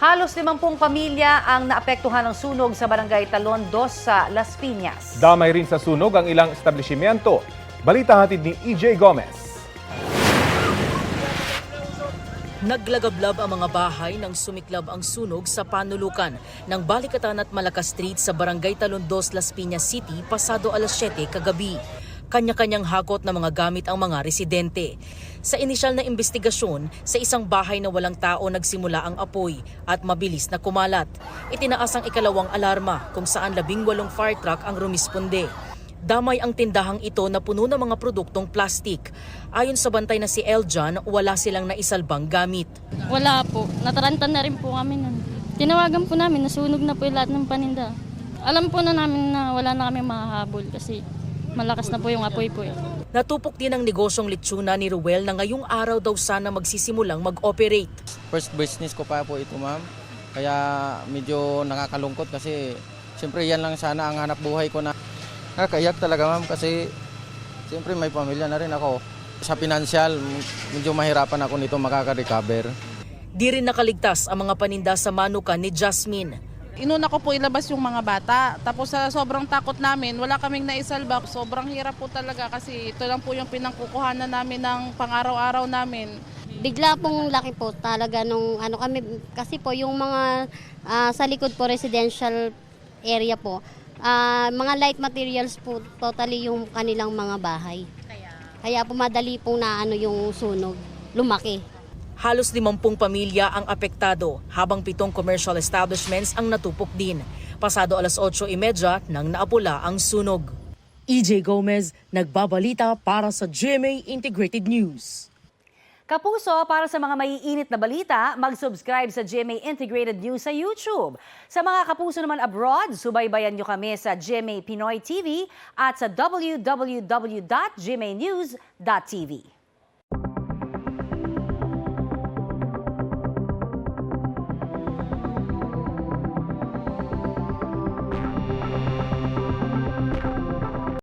Halos 50 pamilya ang naapektuhan ng sunog sa barangay Talon 2 sa Las Piñas. Damay rin sa sunog ang ilang establishmento. Balita hatid ni EJ Gomez. Naglagablab ang mga bahay nang sumiklab ang sunog sa panulukan ng Balikatan at Malacca Street sa barangay Talon 2, Las Piñas City pasado alas 7 kagabi. Kanya-kanyang hakot na mga gamit ang mga residente. Sa inisyal na investigasyon, sa isang bahay na walang tao nagsimula ang apoy at mabilis na kumalat. Itinaas ang ikalawang alarma kung saan 18 fire truck ang rumisponde. Damay ang tindahang ito na puno ng mga produktong plastik. Ayon sa bantay na si Eljan, wala silang naisalbang gamit. Wala po. Nataranta na rin po kami nun. Tinawagan po namin, nasunog na po yung lahat ng paninda. Alam po na namin na wala na kami mahahabol kasi malakas na po yung apoy po. Natupok din ang negosyong litsuna ni Ruel na ngayong araw daw sana magsisimulang mag-operate. First business ko pa po ito, ma'am. Kaya medyo nakakalungkot kasi siyempre yan lang sana ang hanap buhay ko na. Nakakaiyak talaga, ma'am, kasi siyempre may pamilya na rin ako. Sa financial, medyo mahirapan ako nito makaka-recover. Di rin nakaligtas ang mga paninda sa manukan ni Jasmine. Inuna ko po ilabas yung mga bata. Tapos sa sobrang takot namin, wala kaming naisalba. Sobrang hirap po talaga kasi ito lang po yung pinangkukuhanan namin ng pang-araw-araw namin. Bigla pong laki po talaga nung ano kami kasi po yung mga sa likod po residential area po. Mga light materials po totally yung kanilang mga bahay. Kaya po madali pong naano yung sunog, lumaki. Halos 50 pamilya ang apektado habang 7 commercial establishments ang natupok din. Pasado alas 8:30 nang naapula ang sunog. EJ Gomez, nagbabalita para sa GMA Integrated News. Kapuso, para sa mga maiinit na balita, mag-subscribe sa GMA Integrated News sa YouTube. Sa mga kapuso naman abroad, subaybayan nyo kami sa GMA Pinoy TV at sa www.gmanews.tv.